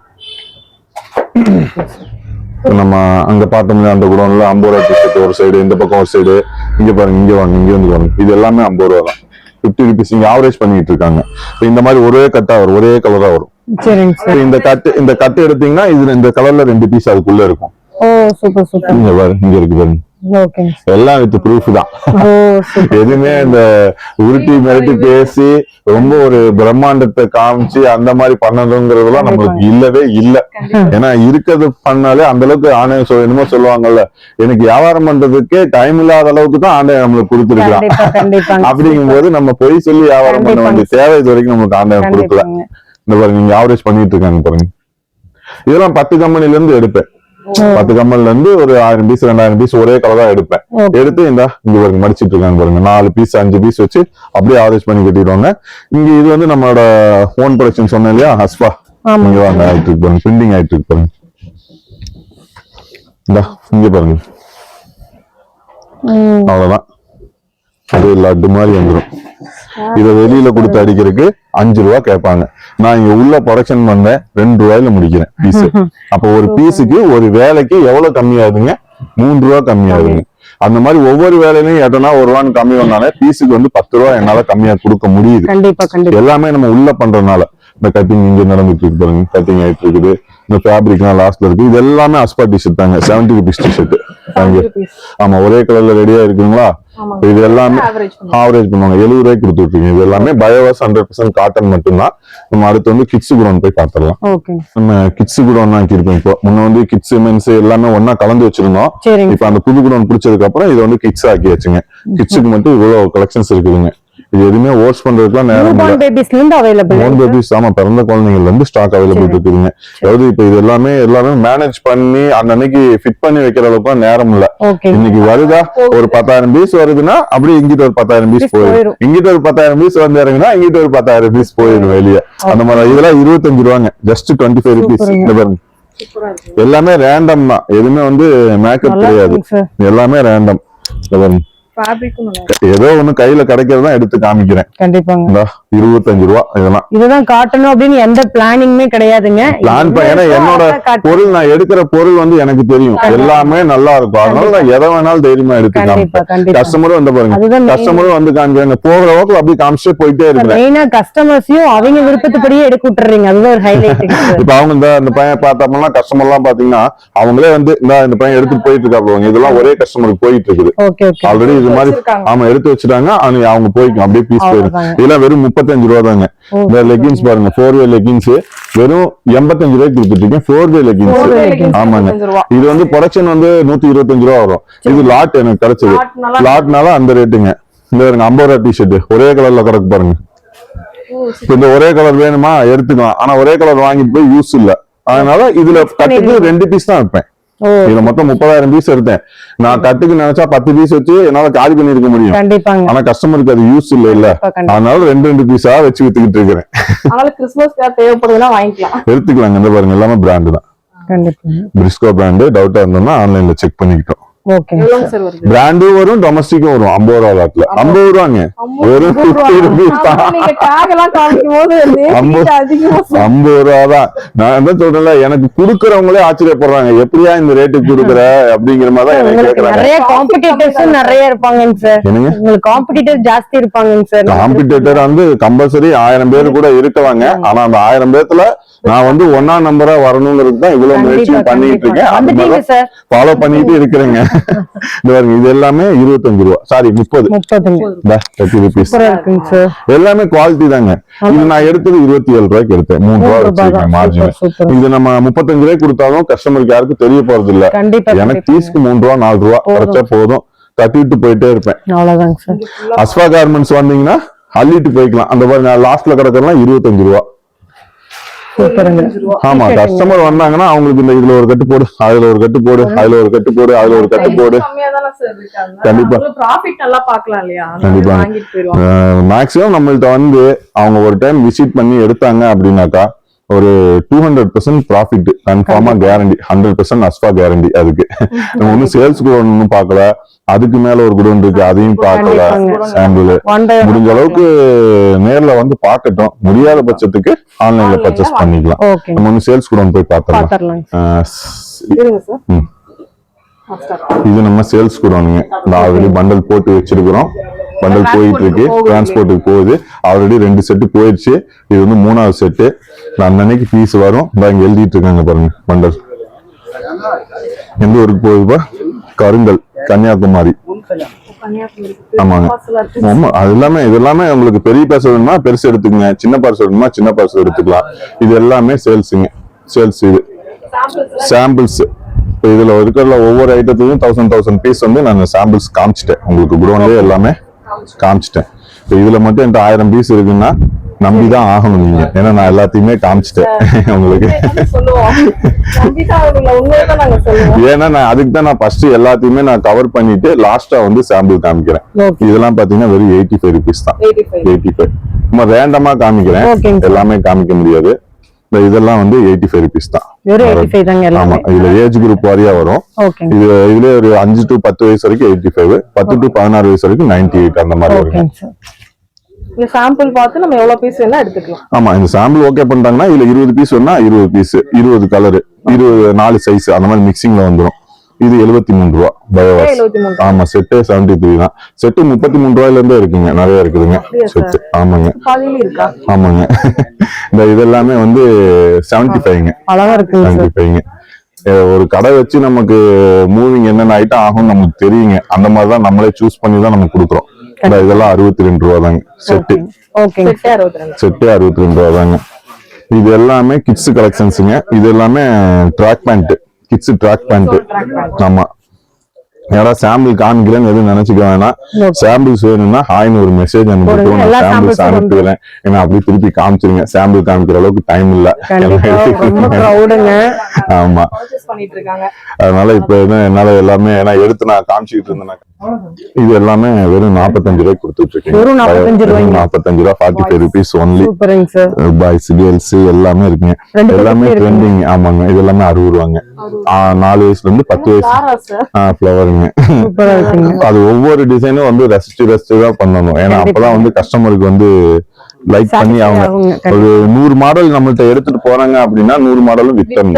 நம்ம அங்க பார்த்தோம்னா அந்த குடோன்ல 50 ரூபாய் டிஷர்ட் ஒரு சைடு, இந்த பக்கம் ஒரு சைடு. இங்க பாருங்க, இங்க வாங்க, இங்க வந்து பாருங்க. இது எல்லாமே 50 ரூபா தான். 50 ருபீஸ் இங்க ஆவரேஜ் பண்ணிட்டு இருக்காங்க. இந்த மாதிரி ஒரே கட்டா வரும், ஒரே கலரா வரும். இந்த கட்டு எடுத்தீங்கன்னா இது இந்த கலர்ல 2 பீஸ் அதுக்குள்ள இருக்கும். இங்க பாருங்க, இங்க இருக்கு பாருங்க. எல்லாம் வித் ப்ரூஃப் தான். எதுவுமே இந்த உருட்டி மிரட்டி பேசி ரொம்ப ஒரு பிரம்மாண்டத்தை காமிச்சு அந்த மாதிரி பண்ணதுங்கிறதுலாம் நம்மளுக்கு இல்லவே இல்லை. ஏன்னா இருக்கிறது பண்ணாலே அந்த அளவுக்கு ஆணையம் என்னமோ சொல்லுவாங்கல்ல, எனக்கு வியாபாரம் பண்றதுக்கே டைம் இல்லாத அளவுக்கு தான் ஆணையம் நம்மளுக்கு கொடுத்துருக்கலாம். அப்படிங்கும் போது நம்ம பொய் சொல்லி வியாபாரம் பண்ண வேண்டிய தேவை இது வரைக்கும் நம்மளுக்கு ஆணையம் கொடுக்கல. இந்த பாருங்க, நீங்க ஆவரேஜ் பண்ணிட்டு இருக்காங்க பாருங்க. இதெல்லாம் 10 கம்பெனில இருந்து எடுப்பேன். 10 கம்பெனில இருந்து ஒரு 1000 பீஸ் 2000 பீஸ் ஒரே கலர் தான் எடுப்பேன். எடுத்து இங்க பாருங்க மடிச்சிட்டு இருக்காங்க பாருங்க. 4 பீஸ் 5 பீஸ் வச்சு அப்படியே ஆவரேஜ் பண்ணி கட்டிடுவாங்க. இங்க இது வந்து நம்மளோட ஓன் ப்ரொடக்ஷன் சொன்னேன் இல்லையா, ஹஸ்பா. இங்க வாங்க, ஆயிட்டு இருக்கு பாருங்க, பிரிண்டிங் ஆயிட்டு இருக்கு பாருங்க. இங்க பாருங்க, அவ்வளவுதான். அது லட்டு மாதிரி வந்துடும். இத வெளியில கொடுத்து அடிக்கிறதுக்கு 5 ரூபா கேட்பாங்க. நான் இங்க உள்ள ப்ரொடக்ஷன் பண்ணேன் 2 ரூபாயில முடிக்கிறேன் பீஸ். அப்ப ஒரு பீஸுக்கு ஒரு வேலைக்கு எவ்வளவு கம்மியாகுதுங்க? 3 ரூபா கம்மியாகுதுங்க. அந்த மாதிரி ஒவ்வொரு வேலையிலையும் 1 ரூபான்னு கம்மி வந்தாலே பீஸுக்கு வந்து 10 ரூபா என்னால கம்மியா கொடுக்க முடியுது. எல்லாமே நம்ம உள்ள பண்றதுனால. இந்த கட்டிங் இங்க நடந்துட்டு இருக்கு பாருங்க, கட்டிங் ஆயிட்டு இருக்குது. இந்த ஃபேப்ரிக்லாம் லாஸ்ட்ல இருக்கு. இது எல்லாமே அஸ்பா டிஷர்ட் தாங்க. 70 ருபீஸ் டிஷர்ட். ஆமா, ஒரே கலர்ல ரெடியா இருக்குங்களா? இது எல்லாமே ஆவரேஜ் பண்ணுவாங்க. 70 ரூபாய்க்கு கொடுத்துருக்கீங்க. இது எல்லாமே பயோவாஸ் 100% காட்டன் மட்டும்தான். நம்ம அடுத்து வந்து கிட்ஸ் குடோன் போய் பார்த்துடலாம். நம்ம கிட்ஸ் குடோன் ஆக்கிருக்கோம். இப்போ முன்ன வந்து கிட்ஸ் மென்ஸ் எல்லாமே ஒன்னா கலந்து வச்சிருந்தோம். இப்ப அந்த புது குடோன் பிடிச்சதுக்கு அப்புறம் இது வந்து கிட்ஸ் ஆக்கி வச்சுங்க. கிட்ஸுக்கு மட்டும் இவ்வளவு கலெக்ஷன்ஸ் இருக்குதுங்க. இது எதுவுமே வாஷ் பண்றதுக்குலாம் நேரம் பேபிஸ். ஆமா, பிறந்த குழந்தைங்கள்ல இருந்து ஸ்டாக் அவைலபிள் இருக்குதுங்க. அதாவது இப்ப இது எல்லாமே மேனேஜ் பண்ணி அன்னைக்கு ஃபிட் பண்ணி வைக்கிற அளவுக்கு நேரம் இல்ல. இன்னைக்கு வருதா ஒரு 10,000 பீஸ் வருதுன்னா அப்படியே இங்கிட்ட ஒரு 10,000 பீஸ் போயிடும். இங்கிட்ட ஒரு 10,000 பீஸ் வந்து இறங்குனா இங்கிட்ட ஒரு 10,000 பீஸ் போயிடும் வெளியே. அந்த மாதிரி இதெல்லாம் 25 ரூபாங்க. Just 25 rupees. இந்த பாருங்க, எல்லாமே ரேண்டம் தான். எதுவுமே வந்து மேக்கப் கிடையாது. எல்லாமே ரேண்டம். ஏதோ ஒண்ணு கையில கிடைக்கிறதா எடுத்து காமிக்கிறேன். கண்டிப்பாங்க. 25 ரூபா. இதுதான் காட்டணும் அப்படின்னு எந்த பிளானிங்குமே கிடையாதுங்க. பிளான் ஏன்னா என்னோட பொருள், நான் எடுக்கிற பொருள் வந்து எனக்கு தெரியும் எல்லாமே நல்லா இருக்கும். அதனால நான் எதை வேணாலும் தைரியமா எடுத்து காமிப்பேன். கஸ்டமரும் வந்து பாருங்க, கஸ்டமரும் வந்து காமிக்கிறாங்க. போகிற அளவுக்கு அப்படி காமிச்சிட்டே போயிட்டே இருக்கேன். கஸ்டமர்ஸையும் அவங்க விருப்பத்துப்படியே எடுக்க விட்டுறீங்க. அதுதான் ஒரு ஹைலைட். இப்ப அவங்க இந்த பையன் பார்த்தோம்னா கஸ்டமர் எல்லாம் பாத்தீங்கன்னா அவங்களே வந்து இந்த பையன் எடுத்துட்டு போயிட்டு இருக்காங்க. இதெல்லாம் ஒரே கஸ்டமருக்கு போயிட்டு இருக்குது. ஆல்ரெடி இது மாதிரி ஆமா எடுத்து வச்சுட்டாங்க. அவங்க போய்க்கும் அப்படியே பீஸ் போயிடும். இதெல்லாம் வெறும் 35 ரூபா தாங்க. இந்த லெகின்ஸ் பாருங்க, 4-வே லெகின்ஸ் வெறும் 85 ரூபாய்க்கு கொடுத்துட்டு 4-வே லெகின்ஸ். ஆமாங்க. இது வந்து ப்ரொடக்ஷன் வந்து 125 ரூபா வரும். இது லாட் எனக்கு கிடைச்சது. லாட்னால அந்த ரேட்டுங்க. இந்த 50 ரூபா டிஷர்ட் ஒரே கலர்ல கிடக்கு பாருங்க. இந்த ஒரே கலர் வேணுமா எடுத்துக்கலாம். ஆனா ஒரே கலர் வாங்கிட்டு போய் யூஸ் இல்ல. அதனால இதுல கட்டுக்கு 2 பீஸ் தான் வைப்பேன். இதுல மொத்தம் 30,000 பீஸ் எடுத்தேன். நான் கட்டுக்கு நினைச்சா 10 பீஸ் வச்சு என்னால காலி பண்ணிருக்க முடியும். கண்டிப்பாங்க. ஆனா கஸ்டமருக்கு அது யூஸ் இல்ல. அதனால 2 பீஸா வச்சு வித்துக்கிட்டு இருக்கிறேன். அதனால கிறிஸ்துமஸ் தேவைப்படுதுன்னா வாங்கிக்கலாம், எடுத்துக்கலாங்க. இந்த பாருங்க எல்லாமே பிராண்டு தான். கண்டிப்பா பிரிஸ்கோ பிராண்டு. டவுட்டா இருந்தோம்னா ஆன்லைன்ல செக் பண்ணிக்கிட்டோம். ஓகே பிராண்டும் வரும் டொமஸ்டிக்கும் வரும். 50 ரூபா லாட்ல 50 ரூபாங்க. ஒரு 50 ரூபீஸ் தான். 50 ரூபா தான். நான் என்ன சொல்றேன்ல, எனக்கு குடுக்கறவங்களே ஆச்சரியப்படுறாங்க, எப்படியா இந்த ரேட்டுக்கு குடுக்குற அப்படிங்கிற மாதிரி தான் எனக்கு கேக்குறாங்க. நிறைய காம்படிட்டர்ஸ் நிறைய இருப்பாங்கங்க சார். என்னங்க உங்களுக்கு காம்படிட்டர் ஜாஸ்தி இருப்பாங்கங்க சார். காம்படிட்டர் வந்து கம்பல்சரி 1000 பேர் கூட இருக்காங்க. ஆனா அந்த 1000 பேர்த்துல நான் வந்து 1ஆம் நம்பரா வரணுங்கிறது தான் இவ்வளவு முயற்சியும் பண்ணிட்டு இருக்கேன். ஃபாலோ பண்ணிட்டு இருக்கிறேங்க. இது எல்லாமே 25 ரூபா, சாரி 30 ரூபீஸ். எல்லாமே குவாலிட்டி தாங்க. இது நான் எடுத்தது 27 ரூபாய்க்கு எடுத்தேன். 3 ரூபா வச்சிருக்கேன் மார்ஜின். இது நம்ம 35 ரூபாய் கொடுத்தாலும் கஸ்டமருக்கு யாருக்கும் தெரிய போறது இல்ல. எனக்கு பீஸ்க்கு 3 ரூபா 4 ரூபா கிடைச்சா போதும், கட்டிட்டு போயிட்டே இருப்பேன். அவ்வளவுதாங்க சார். அஸ்வா கார்மெண்ட்ஸ் வந்தீங்கன்னா அள்ளிட்டு போய்க்கலாம். அந்த மாதிரி லாஸ்ட்ல கிடக்கலாம் 25 ரூபா. ஆமா, கஸ்டமர் வந்தாங்கன்னா அவங்களுக்கு இந்த இதுல ஒரு கட்டு போடு, அதுல ஒரு கட்டு போடு, அதுல ஒரு கட்டு போடு, அதுல ஒரு கட்டு போடு. கண்டிப்பா கண்டிப்பா. மேக்சிமம் நம்மள்ட்ட வந்து அவங்க ஒரு டைம் விசிட் பண்ணி எடுத்தாங்க அப்படின்னாக்கா ஒரு 200% ப்ராஃபிட் கன்ஃபார்மா கேரண்டி. 100% அஸ்வா கேரண்டி. அதுக்கு நம்ம ஒன்னும் சேல்ஸ்க்கு ஒன்னும் பாக்கல, அதுக்கு மேல ஒரு குடோன் இருக்கு, அதையும் பார்க்கல. சாம்பிள் முடிஞ்ச அளவுக்கு நேர்ல வந்து பாக்கட்டும். முடியாத பட்சத்துக்கு ஆன்லைன்ல பர்ச்சேஸ் பண்ணிக்கலாம். நம்ம ஒண்ணு சேல்ஸ் குடோன் போய் பாத்துறலாம். இது நம்ம சேல்ஸ் குடோனுங்க. ஆல்ரெடி பண்டல் போட்டு வச்சிருக்கிறோம். பண்டல் போயிட்டு இருக்கு, டிரான்ஸ்போர்ட்டுக்கு போகுது. ஆல்ரெடி 2 செட்டு போயிடுச்சு. இது வந்து 3வது செட்டு. அன்னைக்கு பீஸ் வரும். இங்க எழுதிட்டு இருக்காங்க பாருங்க. பண்டல் எந்த ஊருக்கு போகுதுப்பா? கருங்கல், கன்னியாகுமரி. ஆமாங்க. ஆமா, அது எல்லாமே இது எல்லாமே உங்களுக்கு பெரிய பார்சல் வேணுமா பெருசு எடுத்துக்கங்க, சின்ன பார்சல் வேணுமா சின்ன பார்சல் எடுத்துக்கலாம். இது எல்லாமே சேல்ஸுங்க. சேல்ஸ். இது சாம்பிள்ஸ். இதுல இருக்கிற ஒவ்வொரு ஐட்டத்தையும் 1000 பீஸ் வந்து நான் சாம்பிள்ஸ் காமிச்சிட்டேன் உங்களுக்கு. குடோன்லயே எல்லாமே காமிச்சிட்டேன். இதுல மட்டும் என்கிட்ட 1000 பீஸ் இருக்குன்னா நம்பிதான் ஆகணும் நீங்க. ஏன்னா நான் எல்லாத்தையுமே காமிச்சிட்டேன் உங்களுக்கு. ஏன்னா நான் அதுக்கு தான் நான் ஃபர்ஸ்ட் எல்லாத்தையுமே நான் கவர் பண்ணிட்டு லாஸ்டா வந்து சாம்பிள் காமிக்கிறேன். இதெல்லாம் பாத்தீங்கன்னா வெறும் 85 ருபீஸ் தான். 85. நம்ம ரேண்டமா காமிக்கிறேன், எல்லாமே காமிக்க முடியாது. இதெல்லாம் வந்து 85 ருபீஸ் தான். ஆமா, இதுல ஏஜ் குரூப் வாரியா வரும். இதுல ஒரு 5 to 10 வயசு வரைக்கும் 85, 10 to 16 வயசு வரைக்கும் 98 அந்த மாதிரி வரும். இந்த சாம்பிள் பார்த்து நம்ம எவ்வளவு பீஸ் வேணா எடுத்துக்கலாம். ஆமா, இந்த சாம்பிள் ஓகே பண்ணிட்டாங்கன்னா இதுல 20 பீஸ் வேணா 20 பீஸ், 20 கலர், 24 சைஸ் அந்த மாதிரி மிக்சிங்ல வந்துடும். இது 73 ரூபா பயோவாஸ். ஆமா, செட்டு 73 தான். செட்டு 33 ரூபாயில இருந்தே இருக்குங்க, நிறைய இருக்குதுங்க செட்டு. ஆமாங்க ஆமாங்க. இந்த இதெல்லாமே வந்து 75ங்க. 75ங்க. ஒரு கடை வச்சு நமக்கு மூவிங் என்னென்ன ஐட்டம் ஆகும் நமக்கு தெரியுங்க. அந்த மாதிரிதான் நம்மளே சூஸ் பண்ணி தான் நம்ம கொடுக்குறோம். இதெல்லாம் 62 ரூபா தாங்க செட்டு. செட்டு 62 ரூபா தாங்க. இது எல்லாமே கிட்ஸ் கலெக்ஷன்ஸுங்க. இது எல்லாமே track pant, kids track pant. ஆமா, ஏடா சாம்பிள் காமிக்கிறேன்னு எதுவும் நினைச்சுக்க வேணாம். சாம்பிள்ஸ் வேணும்னா ஹாய்னு ஒரு மெசேஜ் அனுப்பிட்டு நான் சாம்பிள்ஸ் அனுப்பிடுறேன். ஏன்னா அப்படி திருப்பி காமிச்சிருங்க. சாம்பிள் காமிக்கிற அளவுக்கு டைம் இல்ல. ஆமா, அதனால இப்ப என்னால எல்லாமே ஏன்னா எடுத்து நான் காமிச்சுக்கிட்டு இருந்தேன். இது எல்லாமே வெறும் 45 ரூபாய்க்கு கொடுத்துட்டு இருக்கேன். 45 ரூபா, 45 ருபீஸ் ஒன்லி. பாய்ஸ் கேர்ள்ஸ் எல்லாமே இருக்குங்க. எல்லாமே ட்ரெண்டிங். ஆமாங்க, இது எல்லாமே 60 ரூபாங்க. 4 வயசுல இருந்து 10 வயசு ஃபிளவருங்க. அது ஒவ்வொரு டிசைனும் வந்து ரசிச்சு தான் பண்ணணும். ஏன்னா அப்பதான் வந்து கஸ்டமருக்கு வந்து லைக் பண்ணி அவங்க ஒரு 100 மாடல் நம்மள்ட்ட எடுத்துட்டு போறாங்க அப்படின்னா 100 மாடலும் வித்தரணும்.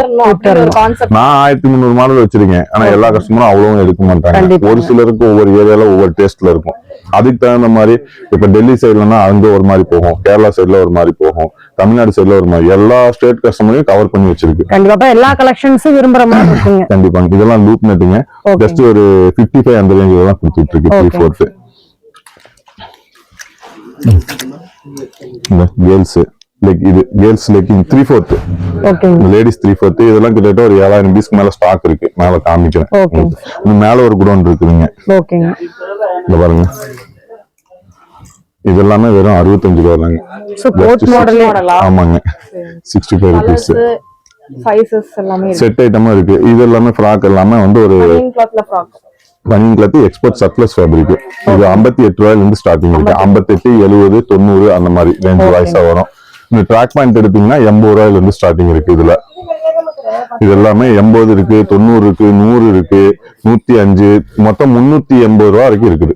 நான் 1300 மாடல் வச்சிருக்கேன். ஆனா எல்லா கஸ்டமரும் அவ்வளவும் எடுக்க மாட்டாங்க. ஒரு சிலருக்கு ஒவ்வொரு ஏரியால ஒவ்வொரு டேஸ்ட்ல இருக்கும். அதுக்கு தகுந்த மாதிரி இப்ப டெல்லி சைட்லன்னா அங்க ஒரு மாதிரி போகும், கேரளா சைட்ல ஒரு மாதிரி போகும், தமிழ்நாடு சைட்ல ஒரு மாதிரி, எல்லா ஸ்டேட் கஸ்டமரையும் கவர் பண்ணி வச்சிருக்கு. கண்டிப்பா எல்லா கலெக்ஷன்ஸும் விரும்புற மாதிரி இருக்குங்க. கண்டிப்பாங்க. இதெல்லாம் லூப் நெட்டுங்க. ஜஸ்ட் ஒரு 55 அந்த ரேஞ்சில தான் கொடுத்துட்டு இருக்கு. 3/4 கேர்ள்ஸ் லைக் இது கேர்ள்ஸ் லைக் 3/4. லேடிஸ் 3/4. இதெல்லாம் கிட்டத்தட்ட ஒரு 7000 பீஸ்க்கு மேல ஸ்டாக் இருக்கு. மேல காமிக்கிறேன். மேல ஒரு குடோன் இருக்குதுங்க. இந்த பாருங்க, இதெல்லாமே வெறும் 65 ரூபா தாங்க. ஆமாங்க, 65 ருபீஸ். சைஸஸ் எல்லாமே செட் ஐட்டமும் இருக்கு. இது எல்லாமே ஃப்ராக் எல்லாமே வந்து ஒரு கிளாத்ல ஃப்ராக் பனியன் கிளாத் எக்ஸ்போர்ட் சர்ப்ளஸ் ஃபேப்ரிக். இது 58 ரூபாயில இருந்து ஸ்டார்டிங் இருக்கு. 58, 70, 90 அந்த மாதிரி ரேஞ்ச் வாய்ஸா வரும். இந்த ட்ராக் பேண்ட் எடுத்தீங்கன்னா 80 ரூபாயில இருந்து ஸ்டார்டிங் இருக்கு. இதுல இது எல்லாமே 80 இருக்கு, 90 இருக்கு, 100 இருக்கு, 105, மொத்தம் 380 ரூபா வரைக்கும் இருக்குது.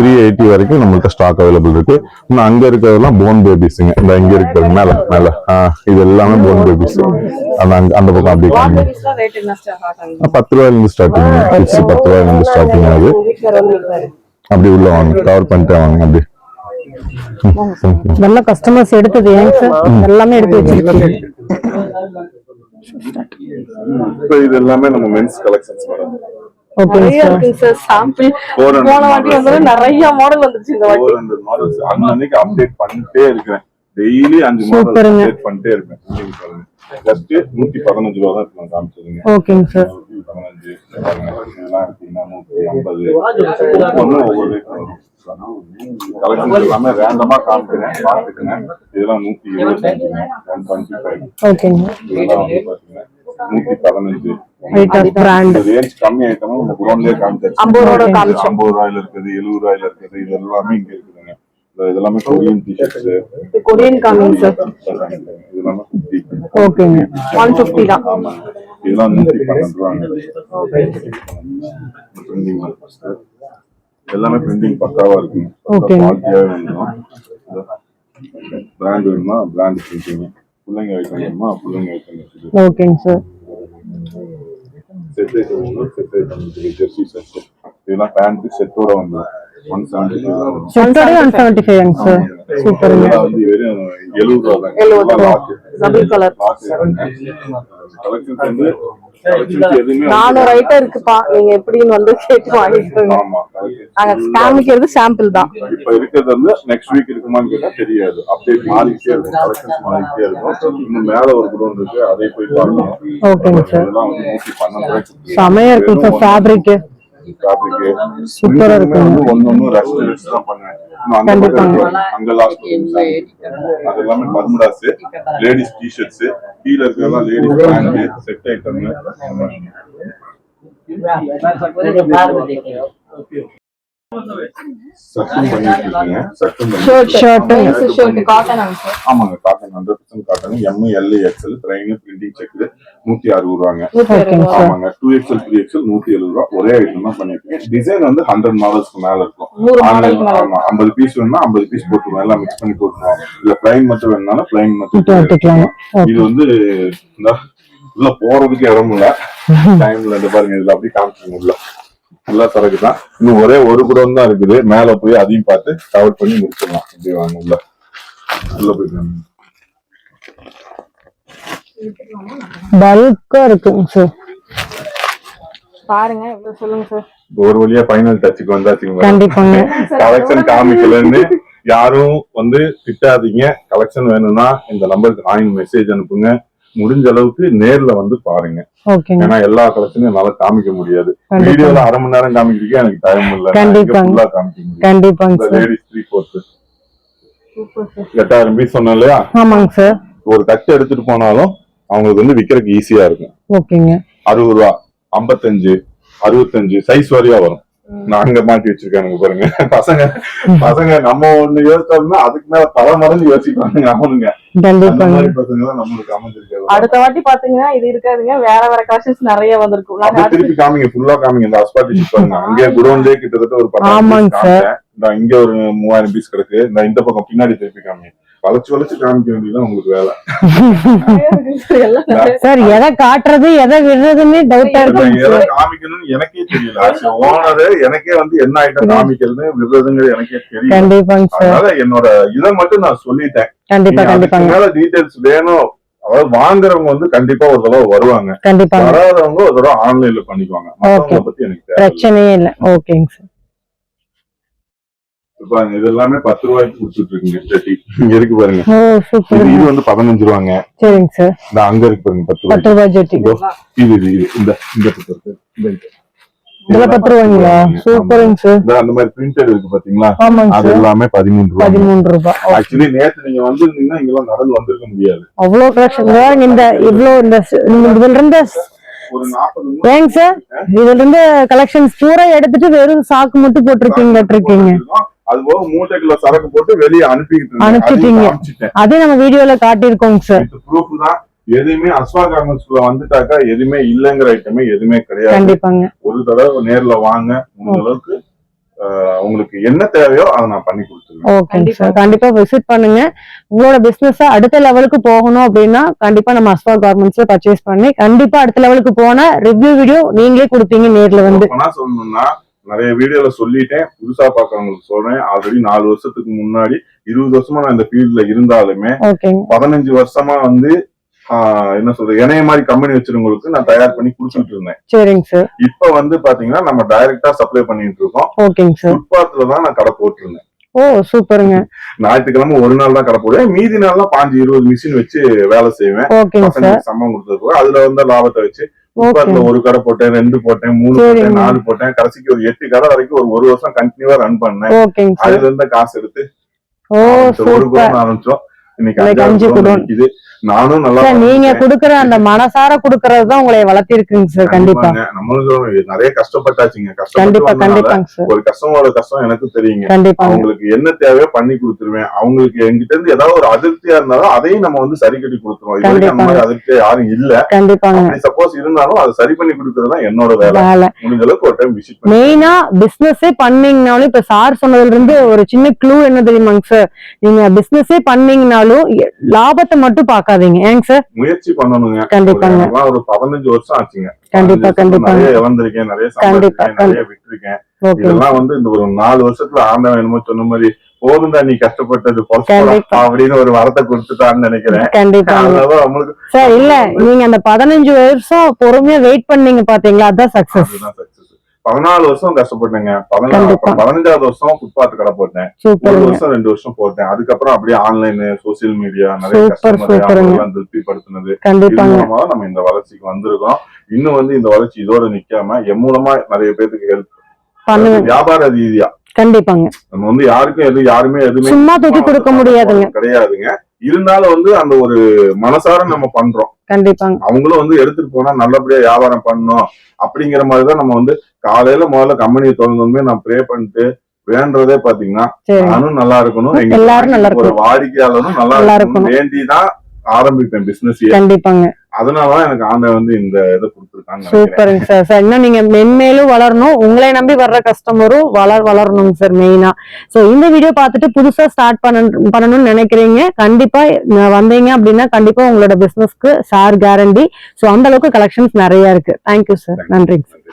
380 வரைக்கும் நம்மள்ட்ட ஸ்டாக் அவைலபிள் இருக்கு. இன்னும் அங்க இருக்கிறதெல்லாம் போன் பேபிஸ்ங்க. இந்த இங்க இருக்கு மேல மேல இது எல்லாமே போன் பேபிஸ். அந்த பக்கம் அப்படி 10 ரூபாயில இருந்து ஸ்டார்டிங். 10 ரூபாயில இருந்து ஸ்டார்டிங் ஆகுது. அப்படி உள்ள வாங்க, கவர் பண்ணிட்டே வாங்க. அப்படி நல்ல கஸ்டமர்ஸ் எடுத்தது எல்லாமே எடுத்து வச்சிருக்கீங்க. இது எல்லாமே நம்ம மென்ஸ் கலெக்ஷன்ஸ் மேடம். நிறைய இருக்கு சார். சாம்பிள் போன வாட்டி வந்து நிறைய மாடல் வந்துச்சு. இந்த வாட்டி 400 மாடல்ஸ் அன்னைக்கு அப்டேட் பண்ணிட்டே இருக்கேன். டெய்லி 5 மாடல் அப்டேட் பண்ணிட்டே இருக்கேன். ஜஸ்ட் 115 ரூபாய் தான் நான் காமிச்சிருக்கேன். ஓகேங்க சார். 115 இதெல்லாம் இருக்குன்னா 150 ஒவ்வொரு கலெக்ஷன் எல்லாமே ரேண்டமா காமிக்கிறேன். பாத்துக்கிறேன். இதெல்லாம் 125 125. ஓகேங்க. இதெல்லாம் வந்து பாத்தீங்கன்னா 115 பிராண்ட் ரேஞ்ச் கம்மி ஐட்டம் நம்ம குரோன்லயே காமிச்சாச்சு. 50 ரூபாய் காமிச்சோம். 50 ரூபாயில இருக்குது, 70 ரூபாயில இருக்குது. இது எல்லாமே இங்க இருக்குதுங்க. இதெல்லாமே Korean T-shirts. Korean calming sir. இதெல்லாமே 50. ஓகேங்க. 150 தான். ஆமா. இதெல்லாம் 112 ரூபாய். பிரிண்டிங் எல்லாமே பிரிண்டிங் பக்காவா இருக்கு. குவாலிட்டியாவே வந்துடும். பிராண்ட் வேணுமா பிராண்ட் பிரிண்டிங், பிள்ளைங்க ஐட்டம் வேணுமா பிள்ளைங்க ஐட்டம். ஓகேங்க sir. Set item Jersey set. இதெல்லாம் பேண்ட் செட்டோட வந்து 175. செட்டோட 175 சார். சூப்பர்ங்க. இதெல்லாம் வந்து வெறும் 70 ரூபாய் தான். 70 ரூபாய். டபுள் கலர் கலெக்ஷன்ஸ் வந்து 400 ஐட்டம் இருக்குப்பா. நீங்க எப்படின்னு வந்து கேட்டு வாங்கிக்கோங்க. ஆமா. நாங்க காமிக்கிறது சாம்பிள் தான். இப்ப இருக்கிறது வந்து நெக்ஸ்ட் வீக் இருக்குமான்னு கேட்டா தெரியாது. அப்டேட் மாறிக்கிட்டே இருக்கும். கலெக்ஷன்ஸ் மாறிக்கிட்டே இருக்கும். இன்னும் மேல ஒரு குடோன் இருக்கு, அதை போய் பார்க்கணும். ஓகேங்க சார். இதெல்லாம் வந்து 112 ரூபாய்க்கு செமையா இருக்கு சார். ஃபேப்ரிக் சூப்பரா இருக்கு. ஒன்னு ரெஸ்ட் தான் பண்ணுவேன். அங்க லாஸ்ட் அது எல்லாமே பர்முடாஸ், லேடிஸ் டி-ஷர்ட்ஸ், கீழ இருக்கிறதெல்லாம் லேடிஸ் பேண்ட் செட் ஐட்டம். சட்டம் பண்ணிட்டு இருக்கீங்க. சட்டம் ஷர்ட் காட்டன் சார். ஆமாங்க, cotton 100% cotton. M, L, XL ட்ரைன் பிரிண்டிங் செக் 160 ரூபாங்க. ஆமாங்க. 2XL 3XL 170 ரூபா. ஒரே ஐட்டம் தான் பண்ணிருக்கேன். டிசைன் வந்து 100 மாடல்ஸ்க்கு மேல இருக்கும். ஆமா, 50 பீஸ் வேணும்னா 50 பீஸ் போட்டுருவோம். எல்லாம் மிக்ஸ் பண்ணி போட்டுருவோம். இல்ல பிளைன் மட்டும் வேணும்னாலும் பிளைன் மட்டும். இது வந்து உள்ள போறதுக்கு இடம் இல்ல, டைம்ல இந்த பாருங்க. இதுல அப்படி காமிச்சிருங்க. உள்ள நல்லா சரக்கு தான். இன்னும் ஒரே ஒரு குடோன் தான் இருக்குது. மேல போய் அதையும் பார்த்து கவர் பண்ணி முடிச்சிடலாம். இப்படி வாங்க. உள்ள போயிட்டு பல்கா இருக்குங்க சார். பாருங்க. சொல்லுங்க சார். ஒரு வழியா ஃபைனல் டச்சுக்கு வந்தாச்சுங்க. கண்டிப்பாங்க. கலெக்ஷன் காமிக்கலன்னு யாரும் வந்து திட்டாதீங்க. கலெக்ஷன் வேணும்னா இந்த நம்பருக்கு ஆயின் மெசேஜ் அனுப்புங்க. முடிஞ்ச அளவுக்கு நேர்ல வந்து பாருங்க. ஏன்னா எல்லா கலெக்ஷனும் என்னால காமிக்க முடியாது. வீடியோல அரை மணி நேரம் காமிக்கிறதுக்கு எனக்கு டைம் இல்ல. கண்டிப்பாங்க. கண்டிப்பாங்க. லேடிஸ் 3/4 8000 பீஸ் சொன்னேன் இல்லையா? ஆமாங்க சார். ஒரு கட்டு எடுத்துட்டு போனாலும் அவங்களுக்கு வந்து விக்கிறதுக்கு ஈஸியா இருக்கும். ஓகேங்க. 60 ரூபா, 55, 65 சைஸ் வரையா வரும். நான் அங்க மாட்டி வச்சிருக்கானுங்க பாருங்க. பசங்க நம்ம ஒண்ணு யோசிச்சோம்னா அதுக்கு மேல பல மடங்கு யோசிப்பாங்க அவனுங்க. நம்மளுக்கு அமைஞ்சிருக்காது. அடுத்த வாட்டி பாத்தீங்கன்னா இது இருக்காதுங்க. வேற வேற கலெக்ஷன்ஸ் நிறைய வந்திருக்கும். திருப்பி காமிங்க, ஃபுல்லா காமிங்க. இந்த அஸ்பாட்டி பாருங்க. அங்கே குடோன்லயே கிட்டத்தட்ட ஒரு 10 இங்க ஒரு 3000 பீஸ் கிடக்கு. இந்த பக்கம் பின்னாடி திருப்பி காமிங்க. வளைச்சு காமிக்க வேண்டியதான் உங்களுக்கு வேலை. சார் எதை காட்டுறது எதை விடுறதுன்னு டவுட்டா இருக்கு. எதை காமிக்கணும்னு எனக்கே தெரியல. ஓனரு எனக்கே வந்து என்ன ஐட்டம் காமிக்கிறது விடுறதுங்கிறது எனக்கே தெரியல. கண்டிப்பாங்க சார். அதனால என்னோட இதை மட்டும் நான் சொல்லிட்டேன். கண்டிப்பா மேல டீடைல்ஸ் வேணும். அதாவது வாங்குறவங்க வந்து கண்டிப்பா ஒரு தடவை வருவாங்க. கண்டிப்பா வராதவங்க ஒரு தடவை ஆன்லைன்ல பண்ணிக்குவாங்க. மத்தவங்க பத்தி எனக்கு பிரச்சனையே இல்ல. ஓகேங்க சார். பாருங்க, இது எல்லாமே 10 ரூபாய்க்கு கொடுத்துட்டு இருக்கீங்க. இங்க இருக்கு பாருங்க. இது வந்து 15 ரூபாங்க. சரிங்க சார். இந்த அங்க இருக்கு பாருங்க 10 ரூபாய் ஜெட்டி. இது இந்த இதுல 10 ரூபாய்ங்களா? சூப்பருங்க சார். அந்த மாதிரி பிரிண்டட் இருக்கு பாத்தீங்களா, ஆமாங்க அது சார். எல்லாமே 13 ரூபாய். 13 ரூபாய். ஆக்சுவலி நேத்து நீங்க வந்திருந்தீங்கன்னா இங்கெல்லாம் நடந்து வந்திருக்க முடியாது. அவ்வளவு கலெக்ஷன் இந்த இவ்ளோ இந்த இதுல இருந்து ஒரு 40 ஏங்க சார் இதுல இருந்து கலெக்ஷன்ஸ் பூரா எடுத்துட்டு வெறும் சாக்கு மட்டும் போட்டிருக்கீங்க. அது போக 3 கிலோ சரக்கு போட்டு வெளியே அனுப்பிட்டீங்க. அதே நம்ம வீடியோல காட்டியிருக்கோங்க சார். ப்ரூஃப் தான். எதுவுமே அஸ்வா கார்மெண்ட்ஸ்குள்ள வந்துட்டாக்கா எதுவுமே இல்லங்கிற ஐட்டமே எதுவுமே கிடையாது. கண்டிப்பாங்க. ஒரு தடவை நேர்ல வாங்க, முடிஞ்ச அளவுக்கு உங்களுக்கு என்ன தேவையோ அதை நான் பண்ணி கொடுத்துருவேன். ஓகே சார், கண்டிப்பா விசிட் பண்ணுங்க. உங்களோட பிசினஸ் அடுத்த லெவலுக்கு போகணும் அப்படின்னா கண்டிப்பா நம்ம அஸ்வா கார்மெண்ட்ஸ்ல பர்ச்சேஸ் பண்ணி கண்டிப்பா அடுத்த லெவலுக்கு போனா ரிவ்யூ வீடியோ நீங்களே கொடுப்பீங்க நேர்ல வந்து. சொல்லணும்னா நிறைய வீடியோல சொல்லிட்டேன், புதுசா பாக்குறவங்களுக்கு சொல்றேன். ஆல்ரெடி 4 வருஷத்துக்கு முன்னாடி 20 வருஷமா நான் இந்த ஃபீல்ட்ல இருந்தாலுமே 15 வருஷமா வந்து என்ன சொல்றது, இணைய மாதிரி கம்பெனி வச்சிருவங்களுக்கு நான் தயார் பண்ணி குடுத்துட்டு இருந்தேன். சரிங்க சார். இப்ப வந்து பாத்தீங்கன்னா நம்ம டைரக்டா சப்ளை பண்ணிட்டு இருக்கோம். ஓகேங்க சார். ஃபுட்பாத்ல தான் நான் கடை போட்டிருந்தேன். ஓ சூப்பருங்க. ஞாயிற்றுக்கிழமை ஒரு நாள் தான் கடை போடுவேன், மீதி நாள்லாம் 5-20 மிஷின் வச்சு வேலை செய்வேன். சம்பளம் கொடுத்தது அதுல வந்து லாபத்தை வச்சு ஃபுட்பாத்ல ஒரு கடை போட்டேன், 2 போட்டேன், 3 போட்டேன், 4 போட்டேன். கடைசிக்கு ஒரு 8 கடை வரைக்கும் ஒரு வருஷம் கண்டினியூவா ரன் பண்ணேன். அதுல இருந்த காசு எடுத்து ஒரு குடம் ஆரம்பிச்சோம். இன்னைக்கு 5 குடம் இது. நானும் நல்லா நீங்க குடுக்கற அந்த மனசார குடுக்கறதுதான் உங்களை வளர்த்தி இருக்குங்க சார். கண்டிப்பா நம்மளும் நிறைய கஷ்டப்பட்டாச்சுங்க. ஒரு கஷ்டமோட கஷ்டம் எனக்கு தெரியுங்க. அவங்களுக்கு என்ன தேவையோ பண்ணி கொடுத்துருவேன். அவங்களுக்கு என்கிட்ட இருந்து ஏதாவது ஒரு அதிருப்தியா இருந்தாலும் அதையும் நம்ம வந்து சரி கட்டி கொடுத்துருவோம். இது வரைக்கும் அந்த மாதிரி அதிருப்தியா யாரும் இல்ல. கண்டிப்பாங்க. சப்போஸ் இருந்தாலும் அதை சரி பண்ணி கொடுக்கறதுதான் என்னோட வேலை. முடிஞ்ச அளவுக்கு ஒரு டைம் விசிட் பண்ணி மெயினா பிசினஸே பண்ணீங்கனாலும் இப்ப சார் சொன்னதுல இருந்து ஒரு சின்ன க்ளூ என்ன தெரியுமாங்க சார், நீங்க பிசினஸே பண்ணீங்கனாலும் லாபத்தை மட்டும் பாக்காதீங்க. ஏங்க சார் முயற்சி பண்ணணுங்க. கண்டிப்பாங்க. ஒரு 15 வருஷம் ஆச்சுங்க. கண்டிப்பா கண்டிப்பா. நிறைய இழந்திருக்கேன், நிறைய சம்பாதிச்சிருக்கேன், நிறைய விட்டுருக்கேன். இதெல்லாம் வந்து இந்த ஒரு 4 வருஷத்துல ஆண்டவன் என்னமோ சொன்ன மாதிரி போதும்டா நீ கஷ்டப்பட்டது அப்படின்னு ஒரு வரத்தை கொடுத்துட்டான்னு நினைக்கிறேன். கண்டிப்பா சார். இல்ல நீங்க அந்த 15 வருஷம் பொறுமையா வெயிட் பண்ணீங்க பாத்தீங்களா, அதான் சக்சஸ். 14 வருஷம் கஷ்டப்பட்டேங்க. 15வது வருஷம் ஃபுட்பாத் கடை போட்டேன். 1 வருஷம் 2 வருஷம் போட்டேன். அதுக்கப்புறம் அப்படியே ஆன்லைன், சோசியல் மீடியா நிறைய கஸ்டமர் திருப்திப்படுத்தினது. இது மூலமா நம்ம இந்த வளர்ச்சிக்கு வந்திருக்கோம். இன்னும் வந்து இந்த வளர்ச்சி இதோட நிக்காம என் மூலமா நிறைய பேருக்கு ஹெல்ப் வியாபார ரீதியா கண்டிப்பாங்க. நம்ம வந்து யாருக்கும் யாருமே எதுவுமே சும்மா தூக்கி கொடுக்க முடியாதுங்க, கிடையாதுங்க. இருந்தாலும் வந்து அந்த ஒரு மனசார நம்ம பண்றோம். கண்டிப்பாங்க. அவங்களும் வந்து எடுத்துட்டு போனா நல்லபடியா வியாபாரம் பண்ணணும் அப்படிங்கிற மாதிரிதான் நம்ம வந்து காலையில முதல்ல கம்பெனியை திறந்தோமே நான் ப்ரே பண்ணிட்டு வேண்டதே பாத்தீங்கன்னா நானும் நல்லா இருக்கணும், எல்லாரும் நல்லா இருக்கணும், ஒரு வாடிக்கையாளரும் நல்லா இருக்கணும் வேண்டிதான் ஆரம்பிப்பேன் பிசினஸ். கண்டிப்பாங்க. அதனாலதான் எனக்கு ஆண்டவன் வந்து இந்த இதை கொடுத்துருக்காங்க. சூப்பருங்க சார். சார் இன்னும் நீங்க மென்மேலும் வளரணும், உங்களை நம்பி வர்ற கஸ்டமரும் வளரணும் சார் மெயினா. சோ இந்த வீடியோ பார்த்துட்டு புதுசா ஸ்டார்ட் பண்ணணும்னு நினைக்கிறீங்க, கண்டிப்பா வந்தீங்க அப்படின்னா கண்டிப்பா உங்களோட பிசினஸ்க்கு சார் கேரண்டி. சோ அந்த அளவுக்கு கலெக்ஷன்ஸ் நிறைய இருக்கு. Thank you sir. நன்றிங்க சார்.